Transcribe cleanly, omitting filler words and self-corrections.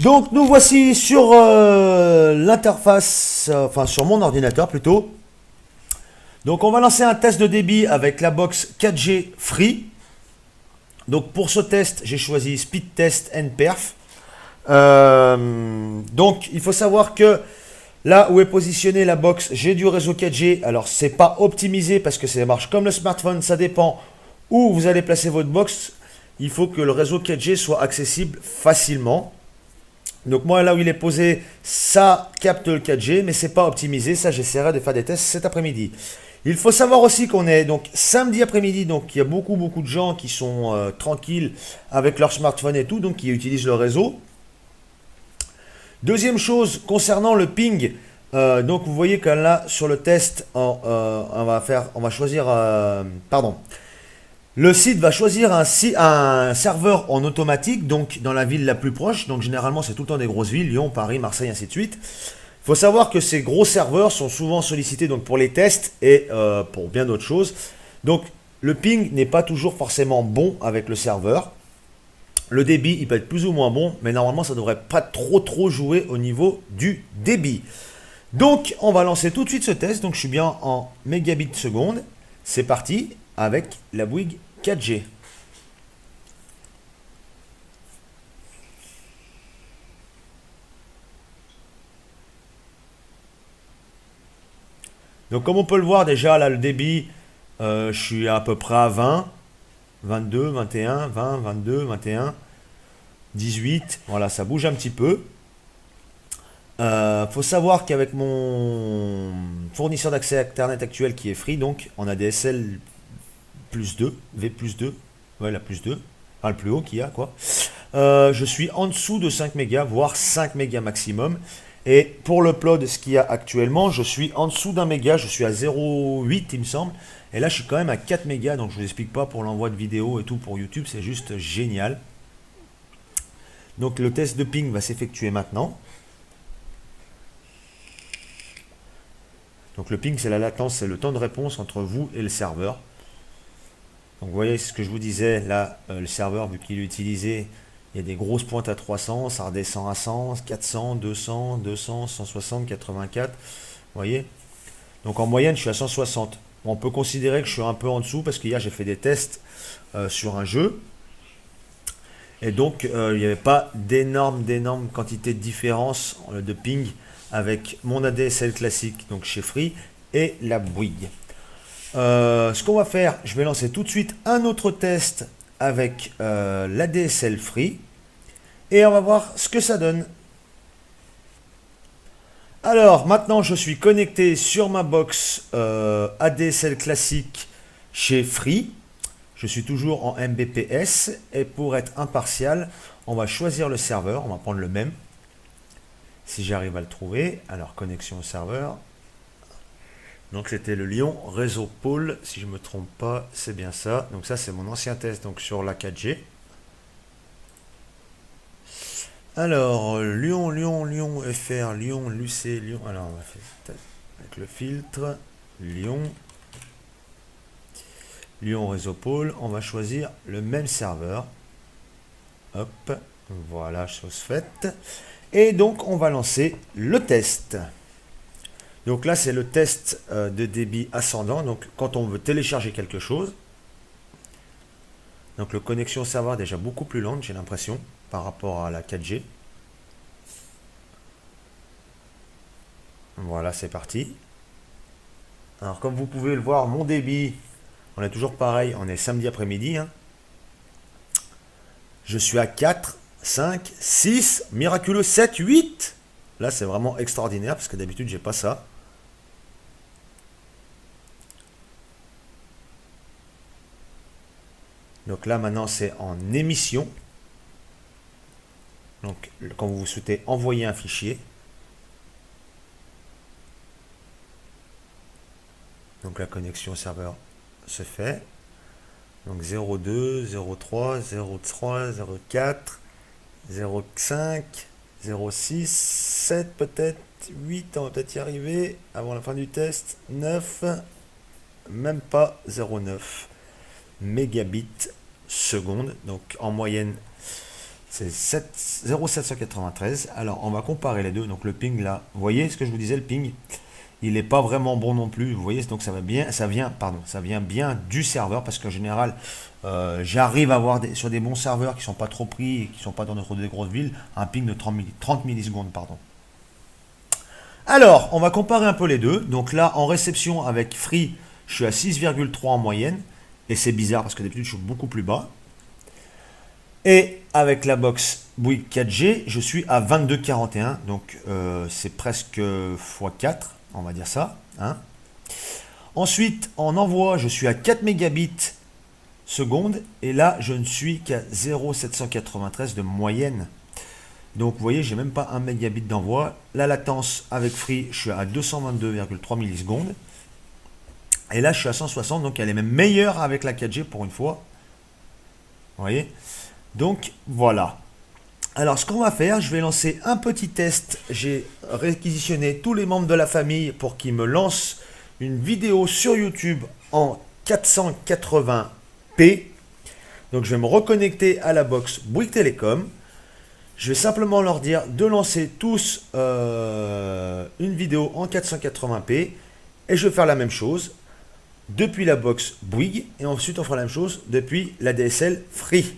Donc nous voici sur l'interface, enfin sur mon ordinateur plutôt. Donc on va lancer un test de débit avec la box 4G Free. Donc pour ce test, j'ai choisi Speed Test and Perf. Donc il faut savoir que là où est positionnée la box, j'ai du réseau 4G. Alors c'est pas optimisé parce que ça marche comme le smartphone, ça dépend où vous allez placer votre box. Il faut que le réseau 4G soit accessible facilement. Donc moi là où il est posé, ça capte le 4G, mais c'est pas optimisé. Ça j'essaierai de faire des tests cet après-midi. Il faut savoir aussi qu'on est donc samedi après-midi, donc il y a beaucoup de gens qui sont tranquilles avec leur smartphone et tout, donc qui utilisent le réseau. Deuxième chose concernant le ping, donc vous voyez que là sur le test, on va choisir, pardon, le site va choisir un serveur en automatique, donc dans la ville la plus proche. Donc généralement, c'est tout le temps des grosses villes, Lyon, Paris, Marseille, ainsi de suite. Il faut savoir que ces gros serveurs sont souvent sollicités donc pour les tests et pour bien d'autres choses. Donc le ping n'est pas toujours forcément bon avec le serveur. Le débit, il peut être plus ou moins bon, mais normalement, ça ne devrait pas trop jouer au niveau du débit. Donc, on va lancer tout de suite ce test. Donc, je suis bien en mégabits seconde. C'est parti avec la Bouygues 4G. Donc, comme on peut le voir déjà, là, le débit, je suis à peu près à 20, 22, 21, 20, 22, 21, 18. Voilà, ça bouge un petit peu. Faut savoir qu'avec mon fournisseur d'accès Internet actuel qui est Free, donc en ADSL plus 2, V plus 2, ouais la plus 2, enfin le plus haut qu'il y a quoi, je suis en dessous de 5 mégas, voire 5 mégas maximum. Et pour l'upload, ce qu'il y a actuellement, je suis en dessous d'un méga, je suis à 0,8 il me semble. Et là je suis quand même à 4 mégas, donc je vous explique pas pour l'envoi de vidéos et tout pour YouTube, c'est juste génial. Donc le test de ping va s'effectuer maintenant. Donc le ping, c'est la latence, c'est le temps de réponse entre vous et le serveur. Donc vous voyez ce que je vous disais, là, le serveur, vu qu'il est utilisé, il y a des grosses pointes à 300, ça redescend à 100, 400, 200, 200, 160, 84. Vous voyez? Donc en moyenne, je suis à 160. Bon, on peut considérer que je suis un peu en dessous parce qu'hier, j'ai fait des tests sur un jeu. Et donc, il n'y avait pas d'énormes quantités de différence de ping avec mon ADSL classique, donc chez Free, et la Bouygues. Ce qu'on va faire, je vais lancer tout de suite un autre test avec l'ADSL Free, et on va voir ce que ça donne. Alors, maintenant, je suis connecté sur ma box ADSL classique chez Free. Je suis toujours en Mbps, et pour être impartial, on va choisir le serveur, on va prendre le même. Si j'arrive à le trouver, alors connexion au serveur. Donc c'était le Lyon Réseau Pôle, si je ne me trompe pas, c'est bien ça. Donc ça c'est mon ancien test donc sur la 4G. Alors Lyon FR, Lyon, Lucé, Lyon. Alors on va faire avec le filtre, Lyon Réseau Pôle. On va choisir le même serveur. Hop, voilà, chose faite. Et donc on va lancer le test. Donc là, c'est le test de débit ascendant. Donc quand on veut télécharger quelque chose, donc la connexion serveur est déjà beaucoup plus lente, j'ai l'impression, par rapport à la 4G. Voilà, c'est parti. Alors comme vous pouvez le voir, mon débit, on est toujours pareil, on est samedi après-midi. Hein. Je suis à 4, 5, 6, miraculeux 7, 8. Là, c'est vraiment extraordinaire parce que d'habitude, j'ai pas ça. Donc là, maintenant, c'est en émission. Donc, quand vous souhaitez envoyer un fichier. Donc, la connexion au serveur se fait. Donc, 02, 03, 03, 04, 05, 06, 7 peut-être, 8, on va peut-être y arriver avant la fin du test. 9, même pas 0,9 mégabits seconde. Donc, en moyenne, c'est 0,793. Alors, on va comparer les deux. Donc, le ping là, vous voyez ce que je vous disais, le ping, il n'est pas vraiment bon non plus. Vous voyez, donc ça vient bien du serveur parce qu'en général, j'arrive à avoir sur des bons serveurs qui sont pas trop pris et qui sont pas dans des grosses villes, un ping de 30 millisecondes, pardon. Alors, on va comparer un peu les deux. Donc là, en réception avec Free, je suis à 6,3 en moyenne. Et c'est bizarre parce que d'habitude, je suis beaucoup plus bas. Et avec la box Bouygues 4G, je suis à 22,41. Donc, c'est presque x4, on va dire ça. Hein. Ensuite, en envoi, je suis à 4 mégabits seconde. Et là, je ne suis qu'à 0,793 de moyenne. Donc, vous voyez, j'ai même pas 1 mégabit d'envoi. La latence avec Free, je suis à 222,3 millisecondes. Et là, je suis à 160, donc elle est même meilleure avec la 4G pour une fois. Vous voyez? Donc, voilà. Alors, ce qu'on va faire, je vais lancer un petit test. J'ai réquisitionné tous les membres de la famille pour qu'ils me lancent une vidéo sur YouTube en 480p. Donc, je vais me reconnecter à la box Bouygues Télécom. Je vais simplement leur dire de lancer tous une vidéo en 480p. Et je vais faire la même chose depuis la box Bouygues. Et ensuite, on fera la même chose depuis la DSL Free.